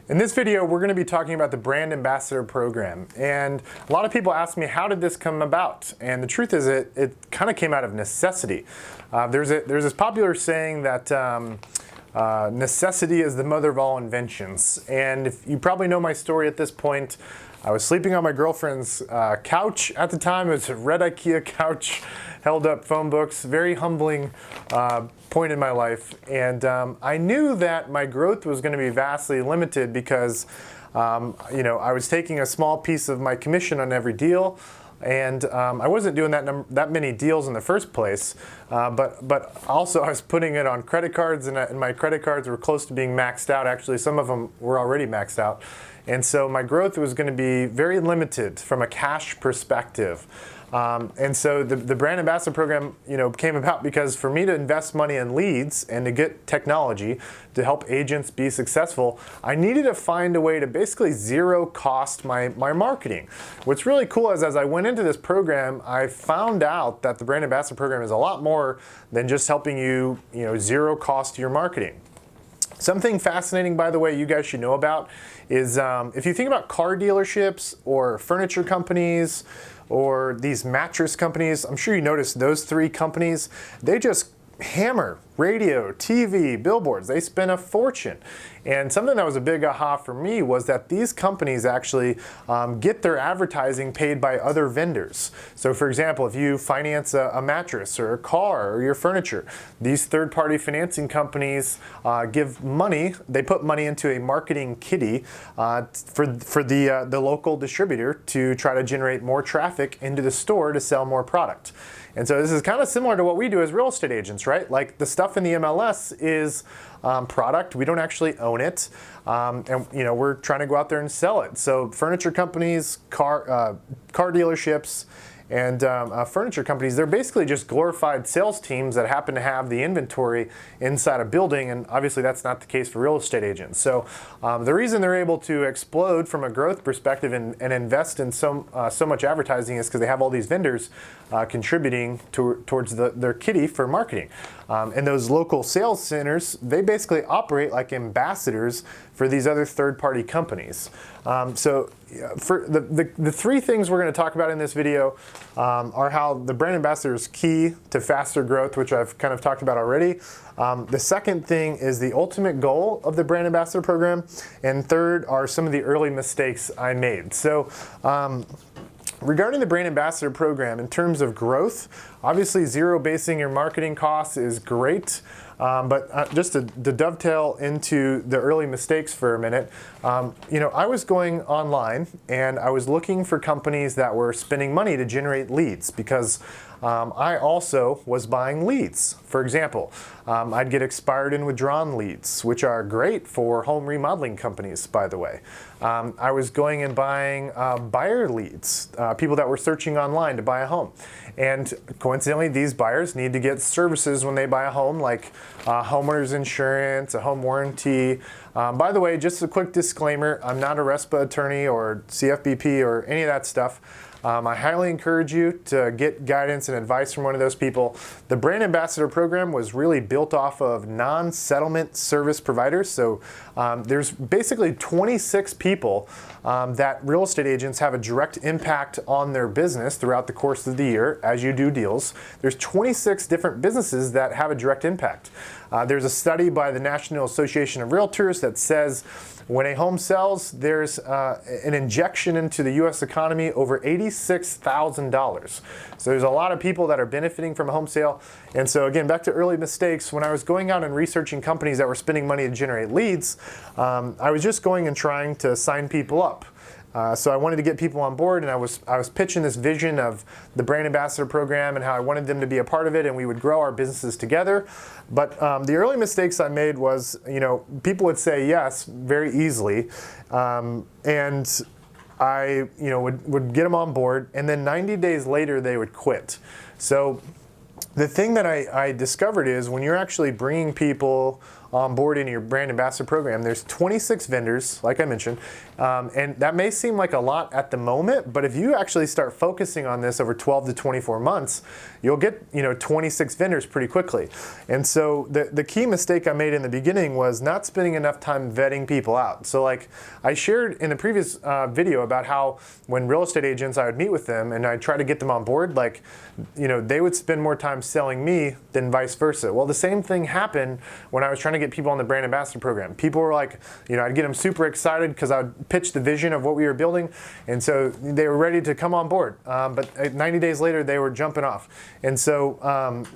In this video, we're going to be talking about the Brand Ambassador Program. And a lot of people ask me, how did this come about? And the truth is, it kind of came out of necessity. There's this popular saying that necessity is the mother of all inventions. And if you probably know my story at this point, I was sleeping on my girlfriend's couch at the time. It was a red IKEA couch, held up phone books, very humbling point in my life. And I knew that my growth was going to be vastly limited because I was taking a small piece of my commission on every deal. And I wasn't doing that many deals in the first place, but also I was putting it on credit cards, and my credit cards were close to being maxed out. Actually, some of them were already maxed out. And so my growth was going to be very limited from a cash perspective. And so the Brand Ambassador Program, came about because for me to invest money in leads and to get technology to help agents be successful, I needed to find a way to basically zero cost my marketing. What's really cool is as I went into this program, I found out that the Brand Ambassador Program is a lot more than just helping you, zero cost your marketing. Something fascinating, by the way, you guys should know about is if you think about car dealerships or furniture companies or these mattress companies, I'm sure you noticed those three companies, they just hammer radio, TV, billboards. They spend a fortune. And something that was a big aha for me was that these companies actually get their advertising paid by other vendors. So for example, if you finance a mattress or a car or your furniture, these third-party financing companies give money. They put money into a marketing kitty for the local distributor to try to generate more traffic into the store to sell more product. And so this is kind of similar to what we do as real estate agents, right? Like the stuff in the MLS is product. We don't actually own it. And we're trying to go out there and sell it. So furniture companies, car dealerships, and furniture companies, they're basically just glorified sales teams that happen to have the inventory inside a building, and obviously that's not the case for real estate agents. So the reason they're able to explode from a growth perspective and invest in so much advertising is because they have all these vendors contributing towards their kitty for marketing. And those local sales centers, they basically operate like ambassadors for these other third-party companies. So for the three things we're going to talk about in this video are how the brand ambassador is key to faster growth, which I've kind of talked about already. The second thing is the ultimate goal of the brand ambassador program. And third are some of the early mistakes I made. So regarding the Brand Ambassador Program, in terms of growth, obviously zero basing your marketing costs is great, but just to dovetail into the early mistakes for a minute, I was going online and I was looking for companies that were spending money to generate leads because I also was buying leads. For example, I'd get expired and withdrawn leads, which are great for home remodeling companies, by the way. I was going and buying buyer leads, people that were searching online to buy a home. And coincidentally, these buyers need to get services when they buy a home, like homeowner's insurance, a home warranty. By the way, just a quick disclaimer, I'm not a RESPA attorney or CFBP or any of that stuff. I highly encourage you to get guidance and advice from one of those people. The Brand Ambassador Program was really built off of non-settlement service providers. So there's basically 26 people that real estate agents have a direct impact on their business throughout the course of the year as you do deals. There's 26 different businesses that have a direct impact. There's a study by the National Association of Realtors that says when a home sells, there's an injection into the U.S. economy over $86,000. So there's a lot of people that are benefiting from a home sale. And so again, back to early mistakes, when I was going out and researching companies that were spending money to generate leads, I was just going and trying to sign people up. So I wanted to get people on board, and I was pitching this vision of the Brand Ambassador Program and how I wanted them to be a part of it, and we would grow our businesses together. But the early mistakes I made was, people would say yes very easily, and I, would get them on board, and then 90 days later they would quit. So the thing that I discovered is when you're actually bringing people on board in your brand ambassador program. There's 26 vendors, like I mentioned, and that may seem like a lot at the moment, but if you actually start focusing on this over 12 to 24 months, you'll get 26 vendors pretty quickly. And so the key mistake I made in the beginning was not spending enough time vetting people out. So like I shared in the previous video about how when real estate agents, I would meet with them and I'd try to get them on board, like they would spend more time selling me than vice versa. Well, the same thing happened when I was trying to get people on the brand ambassador program. People were like, I'd get them super excited because I would pitch the vision of what we were building, and so they were ready to come on board. But 90 days later, they were jumping off. And so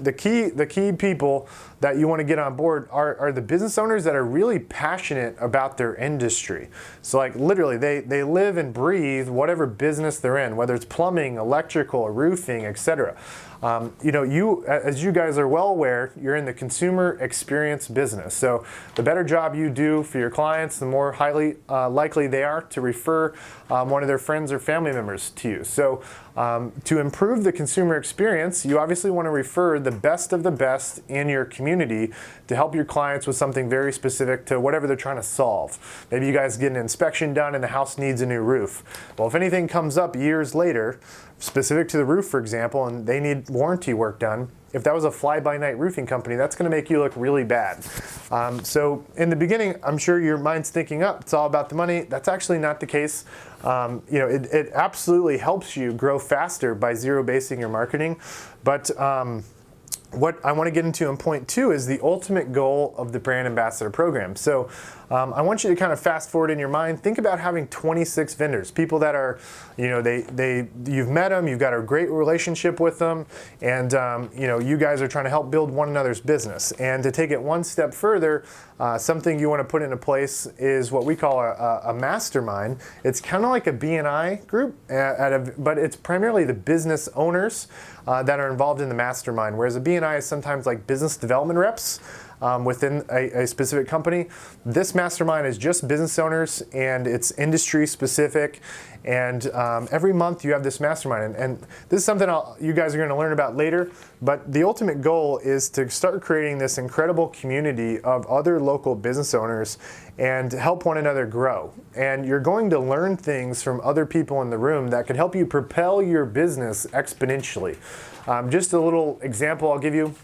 the key people that you want to get on board are the business owners that are really passionate about their industry. So like literally, they live and breathe whatever business they're in, whether it's plumbing, electrical, roofing, etc. As you guys are well aware, you're in the consumer experience business. So the better job you do for your clients, the more highly likely they are to refer one of their friends or family members to you. So to improve the consumer experience, you obviously want to refer the best of the best in your community to help your clients with something very specific to whatever they're trying to solve. Maybe you guys get an inspection done and the house needs a new roof. Well, if anything comes up years later, specific to the roof, for example, and they need warranty work done, if that was a fly-by-night roofing company, that's going to make you look really bad. So in the beginning, I'm sure your mind's thinking, it's all about the money. That's actually not the case. It absolutely helps you grow faster by zero-basing your marketing. But what I want to get into in point 2 is the ultimate goal of the brand ambassador program. So I want you to kind of fast forward in your mind. Think about having 26 vendors, people that are, you've met them, you've got a great relationship with them, and you guys are trying to help build one another's business. And to take it one step further, something you want to put into place is what we call a mastermind. It's kind of like a BNI group, but it's primarily the business owners that are involved in the mastermind, whereas a BNI is sometimes like business development reps within a specific company. This mastermind is just business owners, and it's industry specific. And every month you have this mastermind. And this is something you guys are going to learn about later. But the ultimate goal is to start creating this incredible community of other local business owners and help one another grow. And you're going to learn things from other people in the room that could help you propel your business exponentially. Just a little example I'll give you.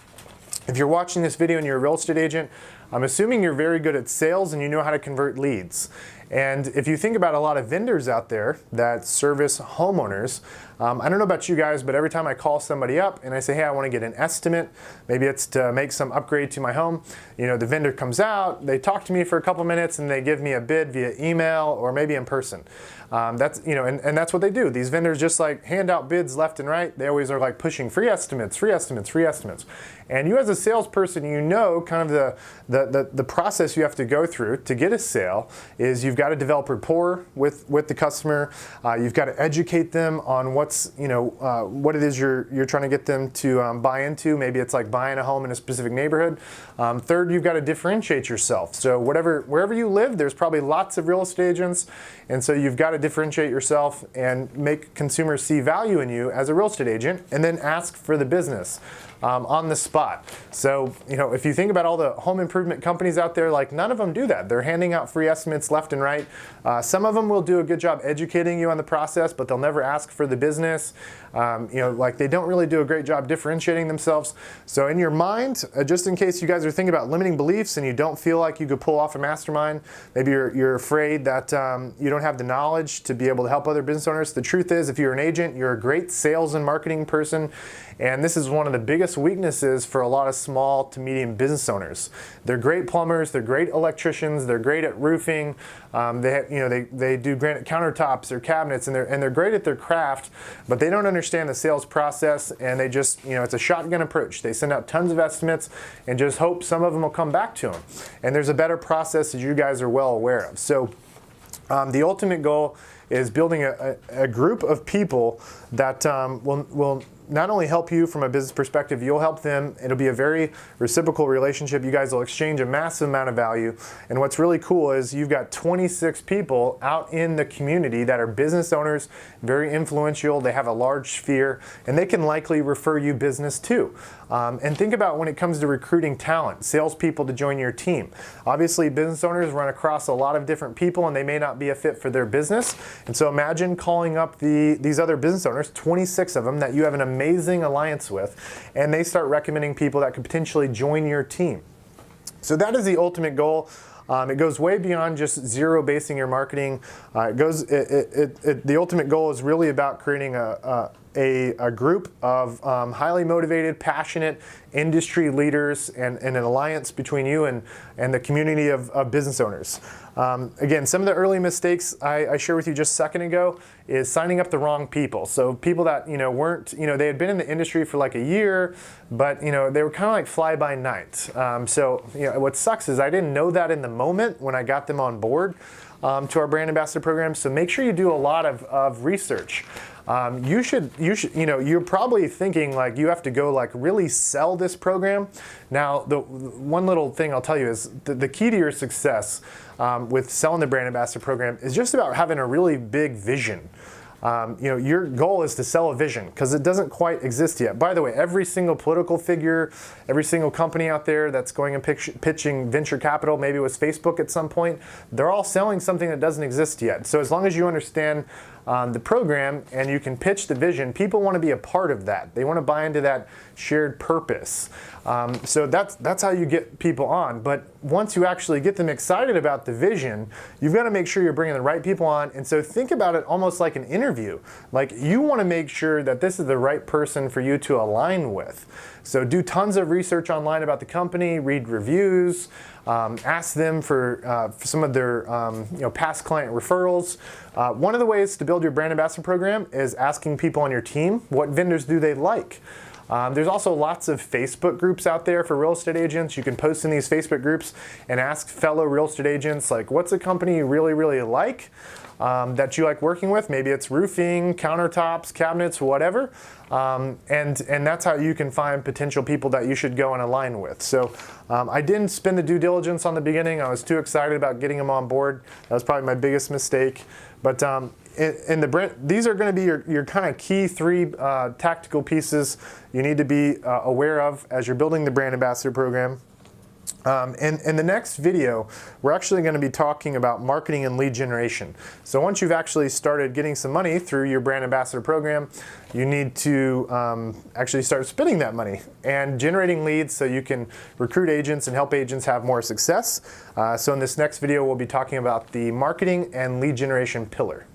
If you're watching this video and you're a real estate agent, I'm assuming you're very good at sales and you know how to convert leads. And if you think about a lot of vendors out there that service homeowners, I don't know about you guys, but every time I call somebody up and I say, hey, I want to get an estimate, maybe it's to make some upgrade to my home, the vendor comes out, they talk to me for a couple minutes and they give me a bid via email or maybe in person. That's that's what they do. These vendors just like hand out bids left and right. They always are like pushing free estimates, free estimates, free estimates. And you as a salesperson, kind of the process you have to go through to get a sale is you've got to develop rapport with the customer. You've got to educate them on what it is you're trying to get them to buy into. Maybe it's like buying a home in a specific neighborhood. Third, you've got to differentiate yourself. So wherever you live, there's probably lots of real estate agents, and so you've got to differentiate yourself and make consumers see value in you as a real estate agent, and then ask for the business on the spot. So, if you think about all the home improvement companies out there, like none of them do that. They're handing out free estimates left and right. Some of them will do a good job educating you on the process, but they'll never ask for the business. Like they don't really do a great job differentiating themselves. So in your mind, just in case you guys are thinking about limiting beliefs and you don't feel like you could pull off a mastermind, maybe you're afraid that you don't have the knowledge to be able to help other business owners. The truth is, if you're an agent, you're a great sales and marketing person. And this is one of the biggest weaknesses for a lot of small to medium business owners. They're great plumbers, they're great electricians, they're great at roofing, they do granite countertops or cabinets, and they're great at their craft, but they don't understand the sales process, and they just, it's a shotgun approach. They send out tons of estimates and just hope some of them will come back to them. And there's a better process that you guys are well aware of. So the ultimate goal is building a group of people that will not only help you from a business perspective, you'll help them. It'll be a very reciprocal relationship. You guys will exchange a massive amount of value. And what's really cool is you've got 26 people out in the community that are business owners, very influential. They have a large sphere, and they can likely refer you business too. And think about when it comes to recruiting talent, salespeople to join your team. Obviously, business owners run across a lot of different people, and they may not be a fit for their business. And so imagine calling up these other business owners, 26 of them that you have an amazing alliance with, and they start recommending people that could potentially join your team. So that is the ultimate goal. It goes way beyond just zero basing your marketing. The ultimate goal is really about creating a group of highly motivated, passionate industry leaders and an alliance between you and the community of business owners. Again, some of the early mistakes I shared with you just a second ago is signing up the wrong people. So people that weren't, they had been in the industry for like a year, but they were kind of like fly by night. So what sucks is I didn't know that in the moment when I got them on board to our brand ambassador program. So make sure you do a lot of research. You're probably thinking like you have to go like really sell this program. Now, the one little thing I'll tell you is the key to your success with selling the brand ambassador program is just about having a really big vision. Your goal is to sell a vision because it doesn't quite exist yet. By the way, every single political figure, every single company out there that's going and pitching venture capital, maybe it was Facebook at some point, they're all selling something that doesn't exist yet. So as long as you understand the program and you can pitch the vision, people want to be a part of that. They want to buy into that shared purpose. So that's how you get people on. But once you actually get them excited about the vision, you've got to make sure you're bringing the right people on. And so think about it almost like an interview. Like you want to make sure that this is the right person for you to align with. So do tons of research online about the company, read reviews, ask them for some of their past client referrals. One of the ways to build your brand ambassador program is asking people on your team, what vendors do they like? There's also lots of Facebook groups out there for real estate agents. You can post in these Facebook groups and ask fellow real estate agents, like, what's a company you really, really like that you like working with? Maybe it's roofing, countertops, cabinets, whatever. And that's how you can find potential people that you should go and align with. So I didn't spend the due diligence on the beginning. I was too excited about getting them on board. That was probably my biggest mistake. But these are going to be your kind of key three tactical pieces you need to be aware of as you're building the brand ambassador program. In the next video, we're actually going to be talking about marketing and lead generation. So once you've actually started getting some money through your brand ambassador program, you need to actually start spending that money and generating leads so you can recruit agents and help agents have more success. So in this next video, we'll be talking about the marketing and lead generation pillar.